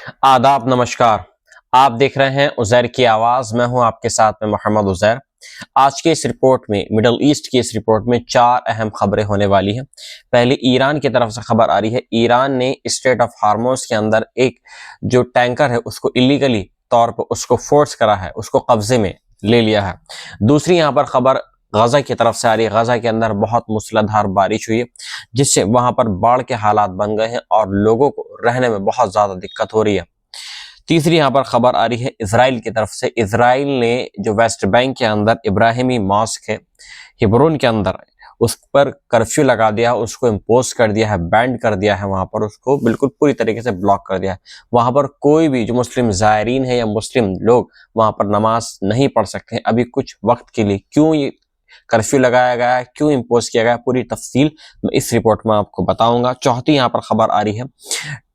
आदाब नमस्कार। आप देख रहे हैं उज़ैर की आवाज़। मैं हूं आपके साथ में मोहम्मद उज़ैर। आज के इस रिपोर्ट में मिडल ईस्ट की इस रिपोर्ट में 4 अहम खबरें होने वाली हैं। पहले ईरान की तरफ से खबर आ रही है। ईरान ने स्ट्रेट ऑफ हार्मोज के अंदर एक जो टैंकर है उसको इलीगली तौर पर उसको फोर्स करा है, उसको कब्जे में ले लिया है। दूसरी यहाँ पर खबर गजा की तरफ से आ रही है। गजा के अंदर बहुत मूसलाधार बारिश हुई है जिससे वहां पर बाढ़ के हालात बन गए हैं और लोगों को रहने में बहुत ज्यादा दिक्कत हो रही है। तीसरी यहाँ पर खबर आ रही है इसराइल की तरफ से। इसराइल ने जो वेस्ट बैंक के अंदर इब्राहिमी मॉस्क है हिब्रोन के अंदर, उस पर कर्फ्यू लगा दिया, उसको इम्पोज कर दिया है, बैंड कर दिया है, वहां पर उसको बिल्कुल पूरी तरीके से ब्लॉक कर दिया है। वहां पर कोई भी जो मुस्लिम ज़ायरीन है या मुस्लिम लोग वहां पर नमाज नहीं पढ़ सकते हैं अभी कुछ वक्त के लिए। क्यों ये कर्फ्यू लगाया गया है, क्यों इम्पोज किया गया है, पूरी तफसील मैं इस रिपोर्ट में आपको बताऊंगा। चौथी यहाँ पर खबर आ रही है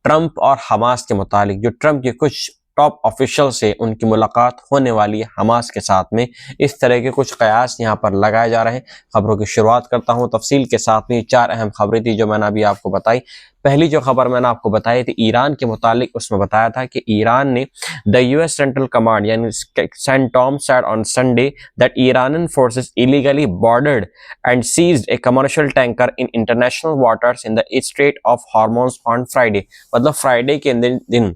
ट्रंप और हमास के मुतालिक। जो ट्रंप के कुछ टॉप ऑफिशियल से उनकी मुलाकात होने वाली है हमास के साथ में, इस तरह के कुछ कयास यहाँ पर लगाए जा रहे हैं। खबरों की शुरुआत करता हूँ तफसील के साथ में। 4 अहम खबरें थी जो मैंने अभी आपको बताई। पहली जो खबर मैंने आपको बताई थी ईरान के मुतालिक, उसमें बताया था कि ईरान ने द यूएस सेंट्रल कमांड यानी CENTCOM said on Sunday that Iranian forces illegally boarded and seized a commercial tanker in international waters in the Strait of Hormuz on Friday। मतलब फ्राइडे के दिन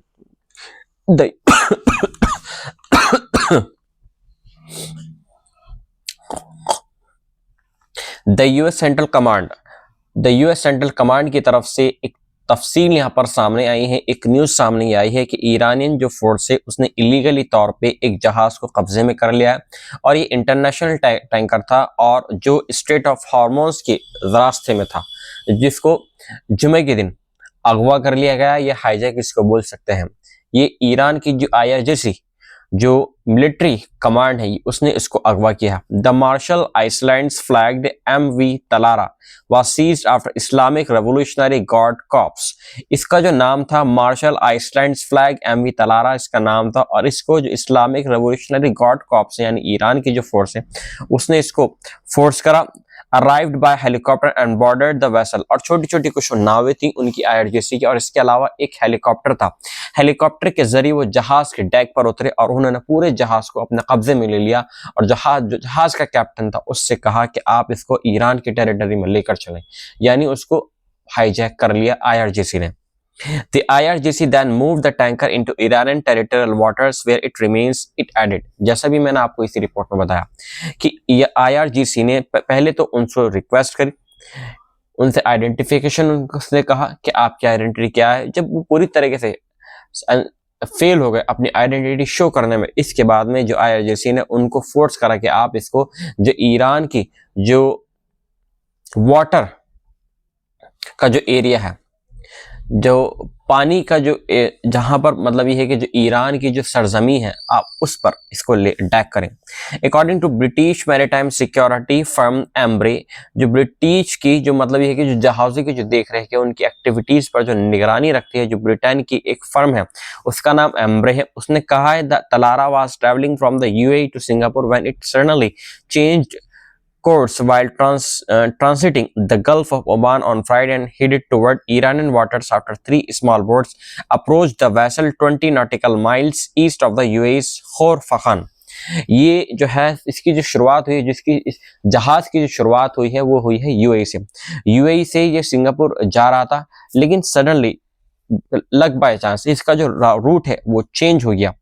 द यूएस सेंट्रल कमांड की तरफ से एक तफसील यहाँ पर सामने आई है। एक न्यूज सामने आई है कि ईरानियन जो फोर्स है उसने इलीगली तौर पे एक जहाज को कब्जे में कर लिया है और ये इंटरनेशनल टैंकर था और जो स्ट्रेट ऑफ हार्मोज के रास्ते में था, जिसको जुमे के दिन अगवा कर लिया गया। ये हाईजैक इसको बोल सकते हैं। ये ईरान की जो आईआरजीसी जो मिलिट्री कमांड है उसने इसको अगवा किया। The Marshall Islands flagged MV Talara was seized after Islamic Revolutionary Guard Corps. इसका जो नाम था Marshall Islands flag MV Talara इसका नाम था और इसको जो इस्लामिक रेवोल्यूशनरी गार्ड कॉर्प्स यानी ईरान की जो फोर्स है उसने इसको फोर्स करा। Arrived by helicopter and boarded the vessel. और छोटी छोटी कुछ नावें थी उनकी आईआरजीसी की और इसके अलावा एक हेलीकॉप्टर था। हेलीकॉप्टर के जरिए वो जहाज के डेक पर उतरे और उन्होंने पूरे जहाज को अपने कब्जे में ले लिया और जहाज का कैप्टन था उससे कहा कि आप इसको ईरान की टेरिटरी में लेकर चलें, यानी उसको हाईजैक कर लिया आईआरजीसी ने। The IRGC then moved the tanker into Iranian territorial waters where it remains, it added। जैसा भी मैंने आपको इसी रिपोर्ट में बताया कि ये IRGC ने पहले तो उनसे रिक्वेस्ट करी, उनसे आइडेंटिफिकेशन उसने कहा कि आपकी आइडेंटिटी क्या है। जब वो पूरी तरीके से फेल हो गए अपनी आइडेंटिटी शो करने में, इसके बाद में जो IRGC ने उनको फोर्स करा कि आप इसको जो ईरान की जो वाटर का जो एरिया है, जो पानी का जो जहां पर मतलब ये है कि जो ईरान की जो सरजमी है आप उस पर इसको अटैक करें। According to British maritime security firm Ambrey, जो ब्रिटिश की जो मतलब ये है कि जो जहाज़ों की जो देख रेख है उनकी एक्टिविटीज पर जो निगरानी रखती है, जो ब्रिटेन की एक फर्म है उसका नाम एम्ब्रे है, उसने कहा है the Talara was travelling from the UAE to Singapore when it suddenly changed course while transiting the Gulf of Oman on Friday and headed toward Iranian waters after 3 small boats approached the vessel 20 nautical miles east of the UAE's Khor Fakhan। ये जो है इसकी जो शुरुआत हुई, जिसकी इस जहाज की जो शुरुआत हुई है वो हुई है यूएई से। यूएई से ये सिंगापुर जा रहा था लेकिन सडनली लक बाय चांस इसका जो रूट है वो चेंज हो गया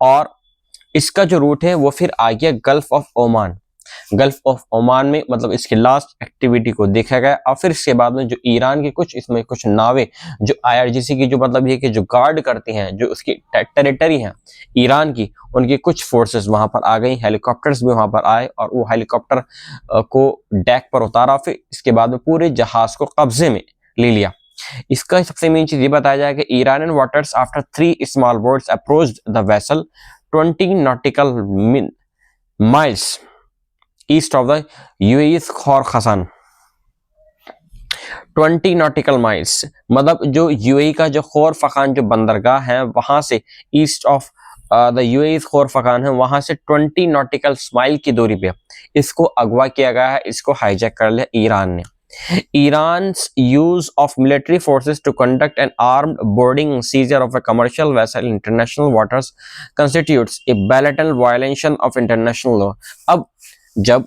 और इसका जो रूट है वो फिर आ गया gulf of Oman. Gulf of Oman में मतलब इसकी लास्ट एक्टिविटी को देखा गया और फिर इसके बाद में जो ईरान की कुछ इसमें कुछ नावें जो आईआरजीसी की जो मतलब ये कि जो गार्ड करती हैं जो उसकी टेरिटरी है ईरान की, उनकी कुछ फोर्सेस वहां पर आ गई, हेलीकॉप्टर्स भी वहां पर आए और वो हेलीकॉप्टर को डेक पर उतारा, फिर इसके बाद में पूरे जहाज को कब्जे में ले लिया। इसका सबसे मेन चीज ये बताया जाए कि Iranian waters after 3 small boats approached the vessel 20 nautical miles east of the UAE's Khor Khasan. 20 nautical miles मतलब जो यूएई का जो खौर फखान जो बंदरगाह है वहां से ईस्ट ऑफ द यूएई's खौर फखान है, वहां से 20 नॉटिकल माइल की दूरी पे इसको अगवा किया गया है, इसको हाईजैक कर लिया ईरान ने। Iran's use of military forces to conduct an armed boarding and seizure of a commercial vessel in international waters constitutes a blatant violation of international law. अब जब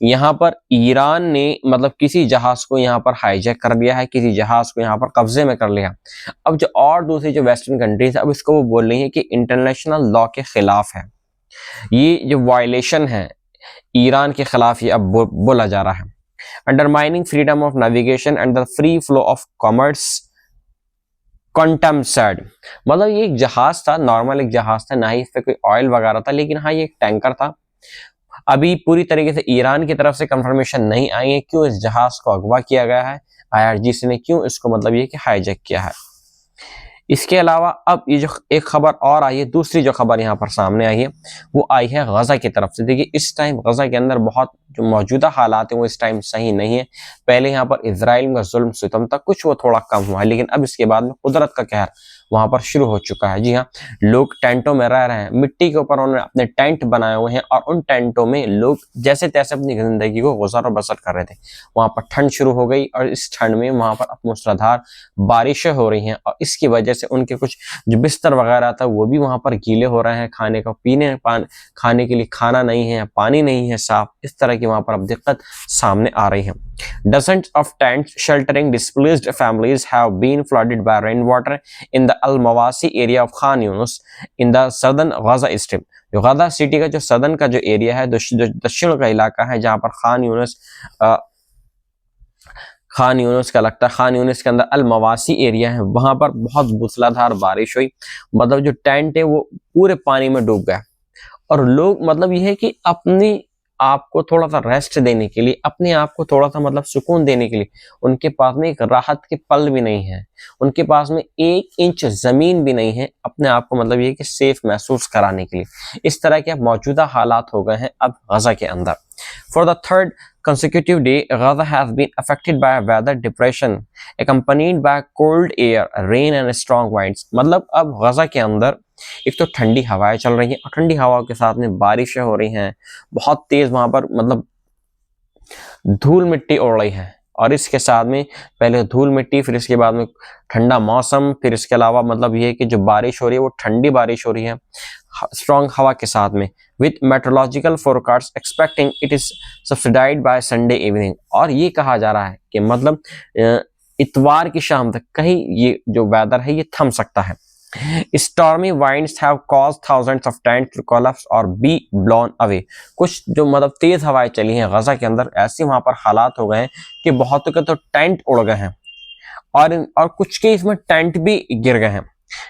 यहाँ पर ईरान ने मतलब किसी जहाज को यहाँ पर हाईजैक कर लिया है, किसी जहाज को यहाँ पर कब्जे में कर लिया, अब जो और दूसरी जो वेस्टर्न कंट्रीज है अब इसको वो बोल रही है कि इंटरनेशनल लॉ के खिलाफ है, ये जो वायलेशन है ईरान के खिलाफ ये अब बोला जा रहा है। Undermining freedom of navigation and the free flow of commerce contempt, मतलब ये एक जहाज था, नॉर्मल एक जहाज था, ना ही इस पे कोई ऑयल वगैरह था, लेकिन हाँ ये एक टैंकर था। अभी पूरी तरीके से ईरान की तरफ से कंफर्मेशन नहीं आई है क्यों इस जहाज को अगवा किया गया है, IRGC ने क्यों इसको मतलब ये कि हाईजैक किया है। इसके अलावा अब ये जो एक खबर और आई है, दूसरी जो खबर यहाँ पर सामने आई है वो आई है गजा की तरफ से। देखिए इस टाइम गजा के अंदर बहुत जो मौजूदा हालात हैं वो इस टाइम सही नहीं है। पहले यहाँ पर इजराइल का जुल्म सितम था, कुछ वो थोड़ा कम हुआ है, लेकिन अब इसके बाद में कुदरत का कहर वहां पर शुरू हो चुका है। जी हाँ, लोग टेंटों में रह रहे हैं, मिट्टी के ऊपर उन्होंने अपने टेंट बनाए हुए हैं और उन टेंटों में लोग जैसे तैसे अपनी जिंदगी को गुजार और बसर कर रहे थे। वहां पर ठंड शुरू हो गई और इस ठंड में वहां पर मूसलाधार बारिशें हो रही हैं और इसकी वजह से उनके कुछ जो बिस्तर वगैरह था वो भी वहां पर गीले हो रहे हैं, खाने का खाने के लिए खाना नहीं है, पानी नहीं है साफ, इस तरह की वहां पर अब दिक्कत सामने आ रही है। Dozens of tents sheltering displaced families have been flooded by rainwater in the Al-Mawasi area of Khan Yunus in the southern Gaza Strip। जो गाजा सिटी का जो सदर्न का जो एरिया है, जो दक्षिण का इलाका है, जहां पर खान यूनुस का लगता है, खान यूनुस के अंदर अल-मवासी एरिया है, वहां पर बहुत मूसलाधार बारिश हुई। मतलब जो टेंट है वो पूरे पानी में डूब गया और लोग मतलब ये है कि अपनी आपको थोड़ा सा रेस्ट देने के लिए, अपने आप को थोड़ा सा मतलब सुकून देने के लिए उनके पास में एक राहत के पल भी नहीं है, उनके पास में 1 इंच जमीन भी नहीं है अपने आप को मतलब ये कि सेफ महसूस कराने के लिए। इस तरह के मौजूदा हालात हो गए हैं अब गजा के अंदर। For the third consecutive day, Gaza has been affected by a weather depression accompanied by cold air, rain and strong winds। मतलब अब गजा के अंदर एक तो ठंडी हवाएं चल रही हैं और ठंडी हवाओं के साथ में बारिशें हो रही हैं, बहुत तेज वहां पर मतलब धूल मिट्टी उड़ रही है और इसके साथ में पहले धूल मिट्टी, फिर इसके बाद में ठंडा मौसम, फिर इसके अलावा मतलब ये है कि जो बारिश हो रही है वो ठंडी बारिश हो रही है स्ट्रॉन्ग हवा के साथ में। With meteorological forecast expecting it is subsided by Sunday evening. और ये कहा जा रहा है कि मतलब इतवार की शाम तक कहीं ये जो वेदर है ये थम सकता है। Stormy winds have caused thousands of tents to collapse or be blown away। कुछ जो मतलब तेज हवाएं चली हैं गजा के अंदर, ऐसे वहां पर हालात हो गए हैं कि बहुतों के तो टेंट उड़ गए हैं और कुछ के इसमें टेंट भी गिर गए हैं।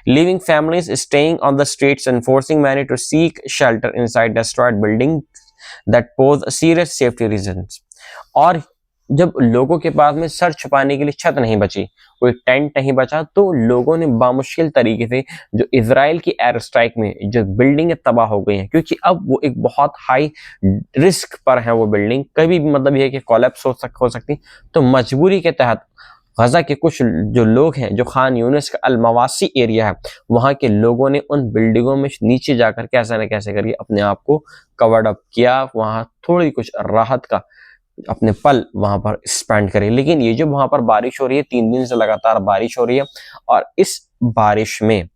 Leaving families staying on the streets and forcing many to seek shelter inside destroyed buildings that pose serious safety reasons। और जब लोगों के पास में सर छुपाने के लिए छत नहीं बची, कोई टेंट नहीं बचा, तो लोगों ने बामुश्किल तरीके से जो इजराइल की एयर स्ट्राइक में जो बिल्डिंगें तबाह हो गई हैं, क्योंकि अब वो एक बहुत हाई रिस्क पर है, वो बिल्डिंग कभी भी मतलब ये कि कोलैप्स हो सकती, तो मजबूरी के तहत गजा के कुछ जो लोग हैं जो खान यूनिस का अल-मवासी एरिया है वहां के लोगों ने उन बिल्डिंगों में नीचे जाकर कैसे न कैसे करके अपने आप को कवर्ड अप किया, वहां थोड़ी कुछ राहत का अपने पल वहां पर स्पेंड करें। लेकिन ये जो वहां पर बारिश हो रही है, 3 दिन से लगातार बारिश हो रही है और इस बारिश में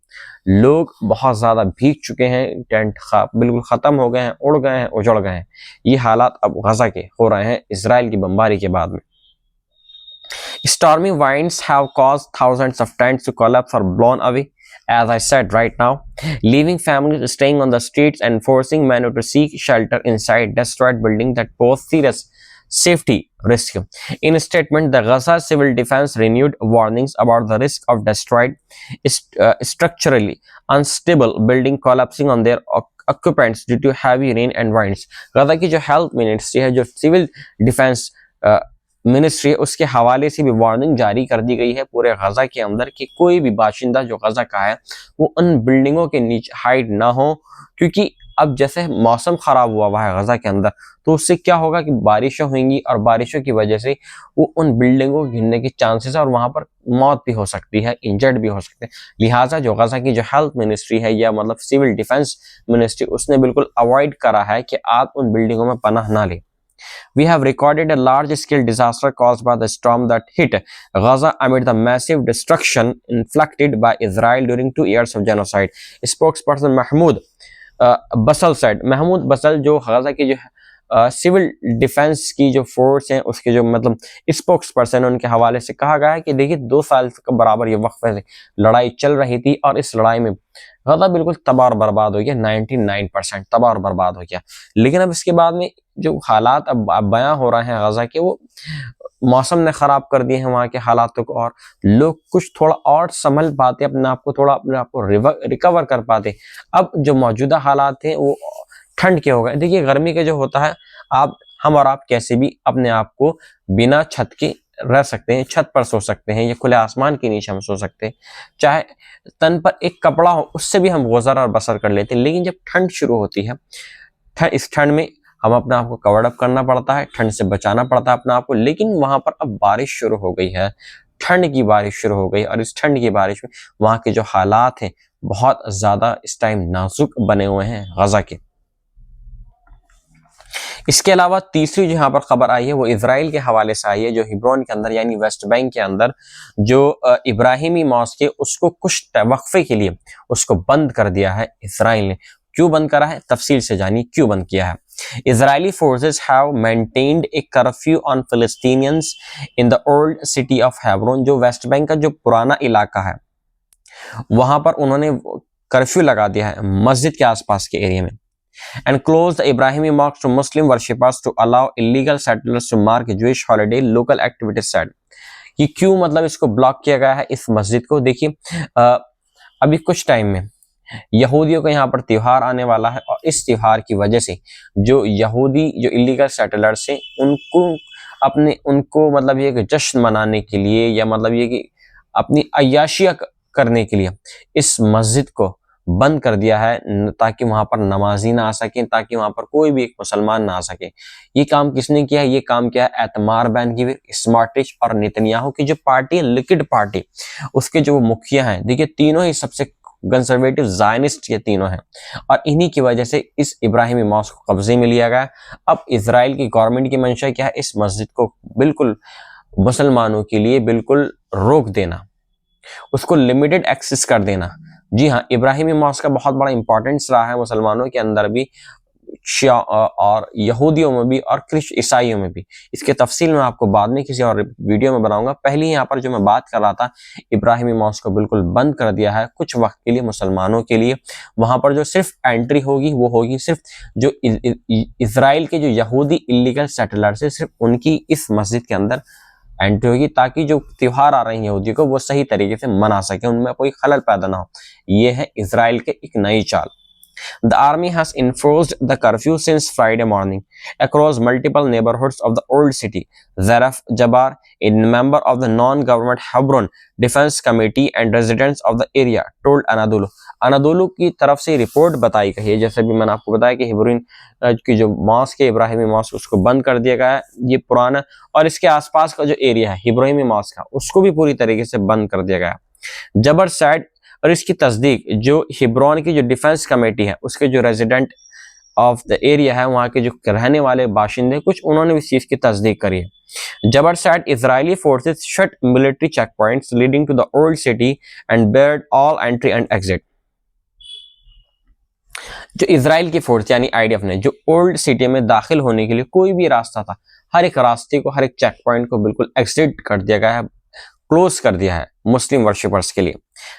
लोग बहुत ज्यादा भीग चुके हैं, टेंट बिल्कुल खत्म हो गए हैं, उड़ गए हैं, उजड़ गए हैं। ये हालात अब गजा के हो रहे हैं इजराइल की बमबारी के बाद में। Stormy winds have caused thousands of tents to collapse or blown away, as I said right now, leaving families staying on the streets and forcing many to seek shelter inside destroyed buildings that pose serious safety risk। In a statement, the Gaza Civil Defense renewed warnings about the risk of destroyed, structurally unstable building collapsing on their occupants due to heavy rain and winds। गजा की जो health ministry है, जो civil defence ministry है, उसके हवाले से भी warning जारी कर दी गई है पूरे गजा के अंदर कि कोई भी बाशिंदा जो गजा का है वो उन बिल्डिंगों के नीचे हाइड ना हो, क्योंकि अब जैसे मौसम खराब हुआ है गजा के अंदर, तो उससे क्या होगा कि बारिशें होंगी और बारिशों की वजह से वो उन बिल्डिंगों को गिरने के चांसेस है और वहां पर मौत भी हो सकती है, इंजर्ड भी हो सकते हैं। लिहाजा जो गजा की जो हेल्थ मिनिस्ट्री है या मतलब सिविल डिफेंस मिनिस्ट्री, उसने बिल्कुल अवॉइड करा है कि आप उन बिल्डिंगों में पनाह ना लें। We have recorded a large-scale disaster caused by the storm that hit Gaza amid the massive destruction inflicted by Israel during 2 years of genocide. Spokesperson Mahmoud Bansal said, Mahmood बसल जो गाजा की जो सिविल डिफेंस की जो force है उसके जो मतलब spokes person है उनके हवाले से कहा गया है कि देखिए 2 साल के बराबर ये वक्फे से लड़ाई चल रही थी और इस लड़ाई में गाजा बिल्कुल तबाह और बर्बाद हो गया। 99% तबाह और बर्बाद हो गया। लेकिन अब इसके बाद में जो हालात अब बयां हो रहे हैं गाजा के, वो मौसम ने खराब कर दिए हैं वहां के हालातों को, और लोग कुछ थोड़ा और संभल पाते, अपने आप को थोड़ा अपने आप को रिकवर कर पाते। अब जो मौजूदा हालात हैं वो ठंड के हो गए। देखिए गर्मी के जो होता है, हम और आप कैसे भी अपने आप को बिना छत के रह सकते हैं, छत पर सो सकते हैं या खुले आसमान के नीचे हम सो सकते हैं, चाहे तन पर एक कपड़ा हो उससे भी हम गुजर और बसर कर लेते हैं। लेकिन जब ठंड शुरू होती है, इस ठंड में हम अपने आप को कवर अप करना पड़ता है, ठंड से बचाना पड़ता है अपने आप को। लेकिन वहां पर अब बारिश शुरू हो गई है, ठंड की बारिश शुरू हो गई, और इस ठंड की बारिश में वहां के जो हालात हैं बहुत ज्यादा इस टाइम नाजुक बने हुए हैं गाजा के। इसके अलावा तीसरी जो यहाँ पर खबर आई है वो इजराइल के हवाले से आई है, जो हिब्रोन के अंदर यानी वेस्ट बैंक के अंदर जो इब्राहिमी मॉस्क है उसको कुछ वक्फे के लिए उसको बंद कर दिया है इजराइल ने। क्यों बंद करा है, तफसील से जानिए क्यों बंद किया है। Israeli forces have maintained a curfew on Palestinians in the old city of Hebron, जो वेस्ट बैंक का जो पुराना इलाका है वहां पर उन्होंने कर्फ्यू लगा दिया है मस्जिद के आसपास के एरिया में। And closed the Ibrahimi mosque to Muslim worshippers to allow illegal settlers to mark Jewish holiday, local activities said। कि क्यों मतलब इसको ब्लॉक किया गया है इस मस्जिद को। देखिए अभी कुछ टाइम में यहूदियों का यहाँ पर त्योहार आने वाला है, और इस त्योहार की वजह से जो यहूदी जो इलीगल सेटलर्स हैं उनको मतलब ये कि जश्न मनाने के लिए या मतलब ये कि अपनी अय्याशियां करने के लिए इस मस्जिद को बंद कर दिया है, ताकि वहां पर नमाजी ना आ सके, ताकि वहां पर कोई भी एक मुसलमान ना आ सके। ये काम किसने किया है, ये काम किया है एतमार बैन गिविर, स्मॉट्रिच और नेतन्याहू की जो पार्टी है लिक्विड पार्टी, उसके जो मुखिया हैं। देखिए तीनों ही सबसे कंजर्वेटिव ज़ायनिस्ट ये तीनों हैं, और इन्हीं की वजह से इस इब्राहिमी मॉस्क को कब्जे में लिया गया। अब इजराइल की गवर्नमेंट की मंशा क्या है, इस मस्जिद को बिल्कुल मुसलमानों के लिए बिल्कुल रोक देना, उसको लिमिटेड एक्सेस कर देना। जी हाँ, इब्राहिमी मॉस्क का बहुत बड़ा इंपॉर्टेंस रहा है मुसलमानों के अंदर भी, शिया और यहूदियों में भी और ईसाइयों में भी। इसके तफसील में आपको बाद में किसी और वीडियो में बनाऊंगा। पहले यहाँ पर जो मैं बात कर रहा था, इब्राहिमी मॉस्क को बिल्कुल बंद कर दिया है कुछ वक्त के लिए मुसलमानों के लिए। वहां पर जो सिर्फ एंट्री होगी वो होगी सिर्फ जो इजराइल के जो यहूदी इलीगल सेटलर्स है, सिर्फ उनकी इस मस्जिद के अंदर एंट्री होगी, ताकि जो त्योहार आ रहे हैं यहूदियों को वो सही तरीके से मना सके, उनमें कोई खलल पैदा ना हो। ये है इजराइल के एक नई चाल। The army has enforced the curfew since Friday morning across multiple neighborhoods of the old city. Zaraf Jabbar, a member of the non-government Hebron Defense Committee and residents of the area, told Anadolu. अनादोलू की तरफ से report बताई गई है, जैसे भी मैंने आपको बताया कि हिब्रोन की जो मॉस्क है इब्राहिमी मॉस्क उसको बंद कर दिया गया है, ये पुराना, और इसके आसपास का जो एरिया है इब्राहिमी मॉस्क का उसको भी पूरी तरीके से बंद कर दिया गया है। जबर सैड, और इसकी तस्दीक जो हिब्रोन की जो डिफेंस कमेटी है उसके जो रेजिडेंट ऑफ द एरिया है, वहां के जो रहने वाले बाशिंदे कुछ, उन्होंने भी इस चीज की तस्दीक करी है। जबर said Israeli forces shut military checkpoints leading to the old city and barred all entry and exit. जो इजराइल की फोर्स यानी आईडीएफ ने जो ओल्ड सिटी में दाखिल होने के लिए कोई भी रास्ता था, हर एक रास्ते को, हर एक चेक पॉइंट को बिल्कुल एग्जिट कर दिया गया है, क्लोज कर दिया है मुस्लिम वर्शिपर्स के लिए।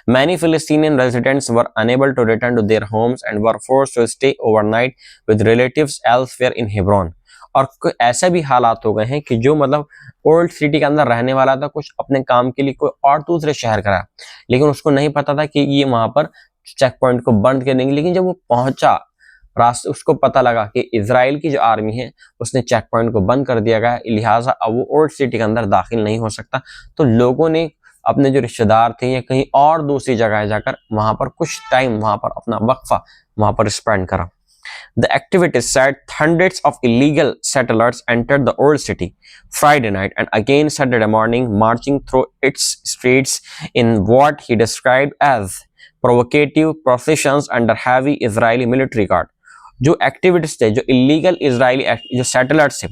Many Palestinian residents were unable to return to their homes and were forced to stay overnight with relatives elsewhere in Hebron। और ऐसे भी हालात हो गए हैं कि जो मतलब ओल्ड सिटी के अंदर रहने वाला था, कुछ अपने काम के लिए कोई और दूसरे शहर का, लेकिन उसको नहीं पता था कि ये वहां पर चेक पॉइंट को बंद कर देंगे। लेकिन जब वो पहुंचा रास्ते, उसको पता लगा कि इजराइल की जो आर्मी है उसने चेक पॉइंट को बंद कर दिया गया, लिहाजा अब वो ओल्ड सिटी के अंदर दाखिल नहीं हो सकता। तो लोगों ने अपने जो रिश्तेदार थे या कहीं और दूसरी जगह जाकर वहां पर कुछ टाइम वहां पर अपना वक्फा वहां पर स्पेंड करा। The activities said hundreds of illegal settlers entered the old city Friday night and again Saturday morning, marching through its streets in what he described as provocative processions under heavy Israeli military guard। जो activities थे, जो illegal Israeli जो settlers थे,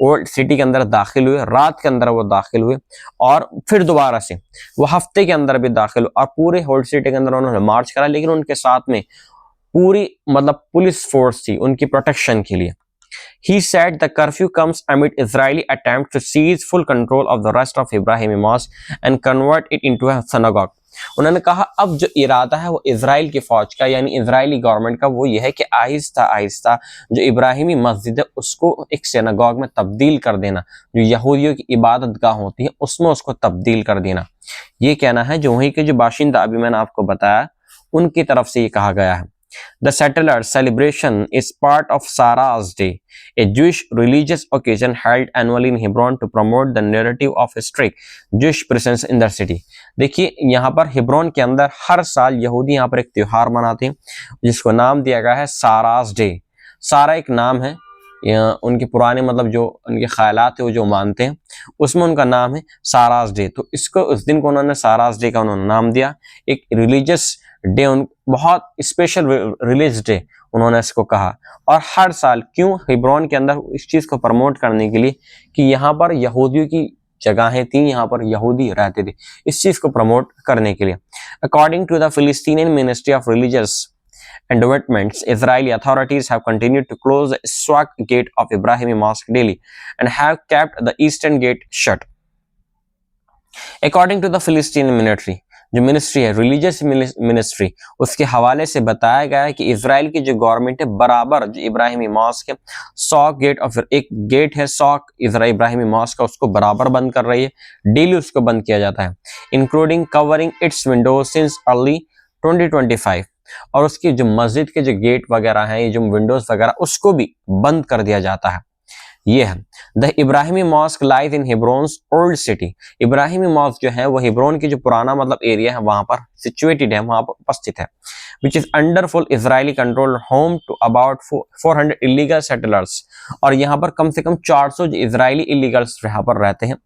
old city के अंदर दाखिल हुए, रात के अंदर वो दाखिल हुए और फिर दोबारा से वो हफ्ते के अंदर भी दाखिल हुए और पूरे ओल्ड सिटी के अंदर उन्होंने मार्च करा, लेकिन उनके साथ में पूरी मतलब पुलिस फोर्स थी उनकी प्रोटेक्शन के लिए। He said the curfew comes amid Israeli attempt to seize full control of the rest of Ibrahimi Mosque and convert it into a synagogue. उन्होंने कहा अब जो इरादा है वो इजराइल की फौज का यानी इजरायली गवर्नमेंट का वो ये है कि आहिस्ता आहिस्ता जो इब्राहिमी मस्जिद है उसको एक सिनागॉग में तब्दील कर देना, जो यहूदियों की इबादत गाह होती है उसमें उसको तब्दील कर देना। ये कहना है जो वहीं के जो बाशिंदा अभी मैंने आपको बताया उनकी तरफ से ये कहा गया है। The settlers' celebration is part of Sarah's Day, a Jewish religious occasion held annually in Hebron to promote the narrative of a strict Jewish presence in the city. देखिए यहाँ पर हिब्रोन के अंदर हर साल यहूदी यहाँ पर एक त्योहार मनाते हैं जिसको नाम दिया गया है सारास डे। सारा एक नाम है, उनके पुराने मतलब जो उनके ख्यालात है वो जो मानते हैं उसमें उनका नाम है सारास डे। तो इसको उस दिन को उन्होंने सारास डे का उन्होंने नाम दिया, एक रिलीजियस डे, बहुत स्पेशल रिलीज डे उन्होंने इसको कहा। और हर साल क्यों हिब्रोन के अंदर इस चीज को प्रमोट करने के लिए कि यहाँ पर यहूदियों की जगहें थी, यहाँ पर यहूदी रहते थे, इस चीज को प्रमोट करने के लिए। According to the Palestinian ministry of religious and developments, Israeli authorities have continued to close the Swak gate of Ibrahimi Mosque daily and have kept the eastern gate shut. According to the Philistine military, जो ministry है religious ministry, उसके हवाले से बताया गया है कि Israel की जो गवर्नमेंट है बराबर जो इब्राहिमी मॉस्क है सॉक गेट और फिर एक गेट है सॉक इब्राहिमी मॉस्क का उसको बराबर बंद कर रही है, डेली उसको बंद किया जाता है, including covering it's Windows since early 2025। और उसकी जो मस्जिद के जो गेट वगैरह हैं, ये जो विंडोज वगैरह उसको भी बंद कर दिया जाता है। ये है the Ibrahimi mosque lies in Hebron's old city. Ibrahimi mosque जो है वो हिब्रोन की जो पुराना मतलब एरिया है वहां पर सिचुएटेड है, वहां पर उपस्थित है, which is under full Israeli control, home to about 400 illegal settlers. और यहाँ पर कम से कम 400 जो इजरायली इलीगल्स यहाँ पर रहते हैं,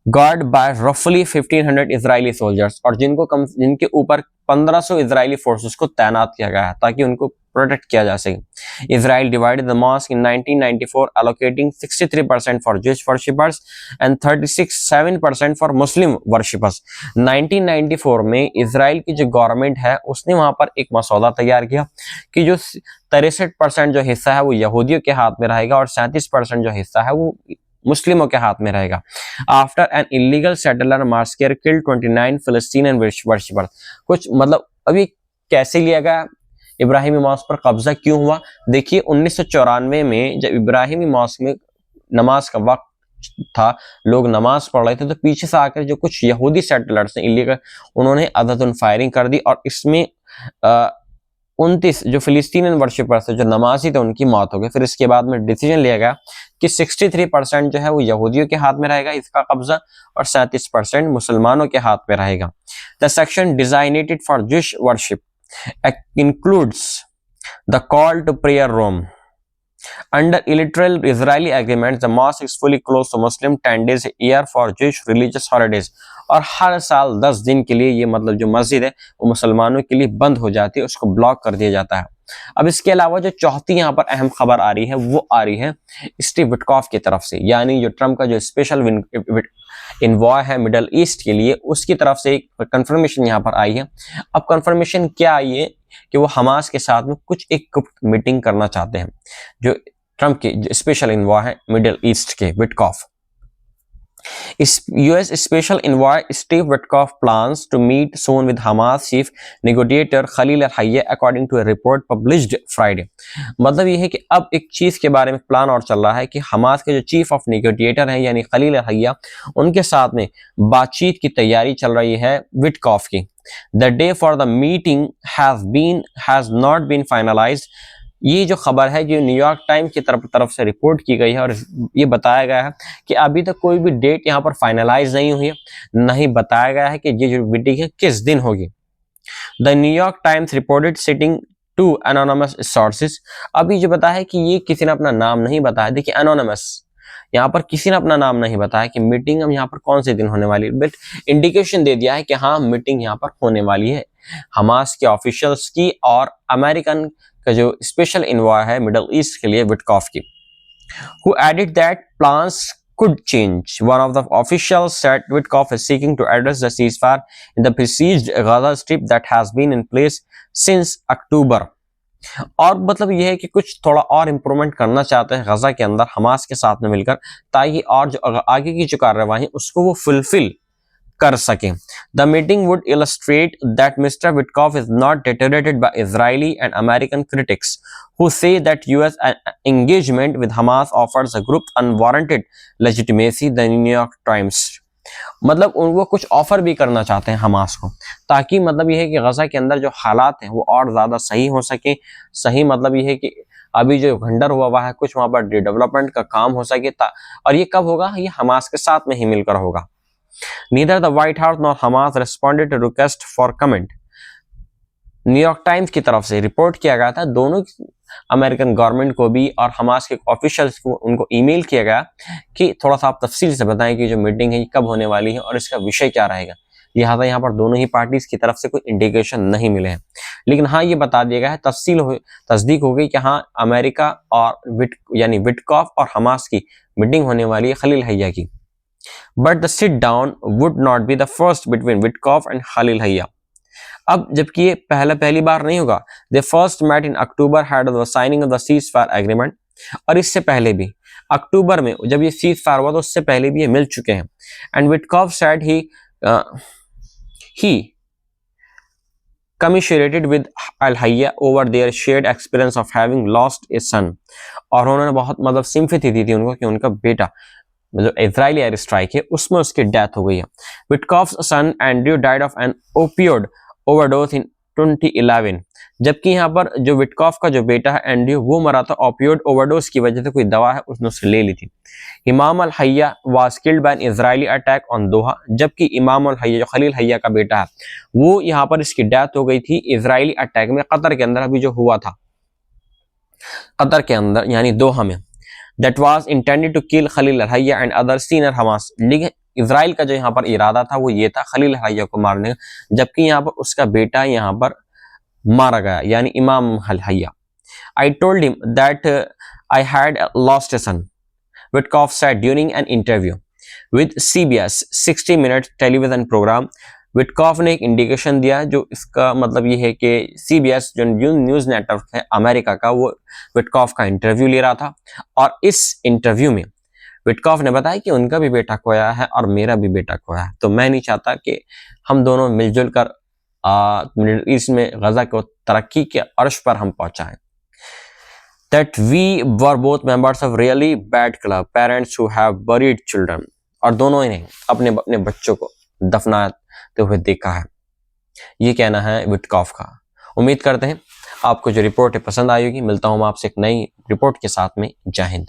गार्ड बाय रफली 1500 इजरायली सोल्जर्स, और जिनके ऊपर 1500 इजरायली फोर्सेस को तैनात किया गया है ताकि उनको प्रोटेक्ट किया जा सके। Israel divided the mosque in 1994 allocating 63% for Jewish worshippers and 36.7% for Muslim worshippers। 1994 में इजराइल की जो गवर्नमेंट है उसने वहां पर एक मसौदा तैयार किया कि जो 63% जो हिस्सा है वो यहूदियों के हाथ में रहेगा और 37% जो हिस्सा है वो मुस्लिमों के हाथ में रहेगा। After an illegal settler massacre killed 29 Palestinian worshippers. कुछ मतलब अभी कैसे लिया गया इब्राहिमी मॉस्क पर कब्जा क्यों हुआ? देखिए 1994 में जब इब्राहिमी मॉस्क में नमाज का वक्त था, लोग नमाज पढ़ रहे थे, तो पीछे से आकर जो कुछ यहूदी सेटलर्स हैं इलीगल, उन्होंने अददुन फायरिंग कर दी और इसमें 29 जो फिलिस्तीनियन वर्शिपर्स थे जो नमाजी थे उनकी मौत हो गई। फिर इसके बाद में डिसीजन लिया गया कि 63% जो है वो यहूदियों के हाथ में रहेगा इसका कब्जा और 37% मुसलमानों के हाथ में रहेगा। The section designated for Jews worship includes the call to prayer room. Under literal Israeli agreements, the mosque is fully closed to Muslim 10 days a year for Jewish religious holidays. और हर साल 10 दिन के लिए ये मतलब जो मस्जिद है वो मुसलमानों के लिए बंद हो जाती है, उसको ब्लॉक कर दिया जाता है। अब इसके अलावा जो चौथी यहाँ पर अहम खबर आ रही है वो आ रही है स्टीव विटकॉफ की तरफ से, यानी जो ट्रम्प का जो स्पेशल इन्वॉय है मिडल ईस्ट के लिए, उसकी तरफ से एक कंफर्मेशन यहाँ पर आई है। अब कंफर्मेशन क्या आई है कि वो हमास के साथ में कुछ एक गुप्त मीटिंग करना चाहते हैं। जो ट्रम्प के स्पेशल इन्वॉय है मिडल ईस्ट के Witkoff, US Special Envoy Steve Witkoff plans to meet soon with Hamas chief negotiator Khalil al-Hayya according to a report published Friday। मतलब ये है कि अब एक चीज के बारे में प्लान और चल रहा है कि हमास के जो चीफ ऑफ नेगोशिएटर हैं यानी खलील al-Hayya, उनके साथ में बातचीत की तैयारी चल रही है विटकॉफ की। The day for the meeting has not been finalized। ये जो खबर है जो न्यूयॉर्क टाइम्स की तरफ से रिपोर्ट की गई है और ये बताया गया है कि अभी तक कोई भी डेट यहाँ पर फाइनलाइज नहीं हुई है, नहीं बताया गया है कि ये जो मीटिंग है किस दिन होगी। The New York Times reported citing to anonymous sources. अभी जो बताया है कि ये किसी ने अपना नाम नहीं बताया। देखिए एनोनिमस, यहाँ पर किसी ने अपना नाम नहीं बताया कि मीटिंग हम यहाँ पर कौन से दिन होने वाली है, बट इंडिकेशन दे दिया है कि हाँ मीटिंग यहाँ पर होने वाली है हमास के ऑफिशियल्स की और अमेरिकन का जो स्पेशल इन्वॉय है मिडल ईस्ट के लिए विटकॉफ की। who added that plans could change. One of the officials said Witkoff is seeking to address the ceasefire in the besieged Gaza Strip that has been in place since October. और मतलब यह है कि कुछ थोड़ा और improvement करना चाहते हैं गजा के अंदर हमास के साथ में मिलकर, ताकि और जो आगे की जो कार्रवाई उसको वो फुलफिल कर सकें. The meeting would illustrate that Mr. Witkoff is not deteriorated by Israeli and American critics who say that U.S. engagement with Hamas offers a group unwarranted legitimacy. The New York Times. मतलब वो कुछ offer भी करना चाहते हैं Hamas को, ताकि मतलब ये है कि गजा के अंदर जो हालात हैं वो और ज्यादा सही हो सके. सही मतलब ये है कि अभी जो खंडर हुआ है कुछ वहां पर डेवलपमेंट का काम हो सके. और ये कब होगा? ये हमास के साथ में ही मिलकर होगा. Neither the White House nor Hamas responded to request for comment. New York times की तरफ से रिपोर्ट किया गया था, दोनों अमेरिकन गवर्नमेंट को भी और हमास के ऑफिशियल्स को उनको ईमेल किया गया कि थोड़ा सा आप तफसील से बताएं कि जो मीटिंग है ये कब होने वाली है और इसका विषय क्या रहेगा. लिहाजा यहाँ पर दोनों ही पार्टीज की तरफ से कोई इंडिकेशन नहीं मिले हैं, लेकिन हाँ ये बता दिया गया है, तस्दीक हो गई कि हाँ अमेरिका और यानी विटकॉफ और हमास की मीटिंग होने वाली है खलील हैया की. But the sit down would not be the first between Witkoff and Khalil Hayya. अब जबकि ये पहली बार नहीं होगा. They first met in October had the signing of the ceasefire agreement. और इससे पहले भी अक्टूबर में जब ये ceasefire हुआ तो उससे पहले भी ये मिल चुके हैं. And Witkoff said he commiserated with Al Hayya over their shared experience of having lost a son. और उन्होंने बहुत मतलब सिंपैथी दी थी उनको कि उनका बेटा जो इजरायली एयर स्ट्राइक है उसमें उसकी डेथ हो गई है. Witkoff's son Andrew died of an opioid overdose in 2011. जबकि यहाँ पर जो विटकॉफ का जो बेटा है एंड्रयू वो मरा था ओपियोड ओवरडोज की वजह से, कोई दवा है उसने उससे ले ली थी. Imam al Hayya was killed by an Israeli attack on Doha. जबकि इमाम अल हैया जो खलील हैया का बेटा है वो यहाँ पर इसकी डेथ हो गई थी इजरायली अटैक में, कतर के अंदर अभी जो हुआ था, कतर के अंदर यानी दोहा में. That was intended to kill Khalil al-Hayya and other senior Hamas. लेकिन इजराइल का जो यहाँ पर इरादा था वो ये था खलील हैया को मारने का, जबकि यहाँ पर उसका बेटा यहाँ पर मारा गया यानी इमाम हैया. I told him that I had lost a son, Witkoff said during an interview with CBS 60 Minutes television program. Witkoff ने एक इंडिकेशन दिया जो इसका मतलब ये है कि CBS जो न्यूज नेटवर्क है अमेरिका का वो विटकॉफ का इंटरव्यू ले रहा था, और इस इंटरव्यू में विटकॉफ ने बताया कि उनका भी बेटा खोया है और मेरा भी बेटा खोया है, तो मैं नहीं चाहता कि हम दोनों मिलजुल कर मिडिल ईस्ट में गजा को तरक्की के अर्श पर हम पहुंचाएं. That we were both members of really bad club, parents who have buried children. और दोनों ही ने अपने अपने बच्चों को दफनाते हुए देखा है. ये कहना है विटकॉफ का. उम्मीद करते हैं आपको जो रिपोर्ट है पसंद आई होगी. मिलता हूं मैं आपसे एक नई रिपोर्ट के साथ में. जय हिंद.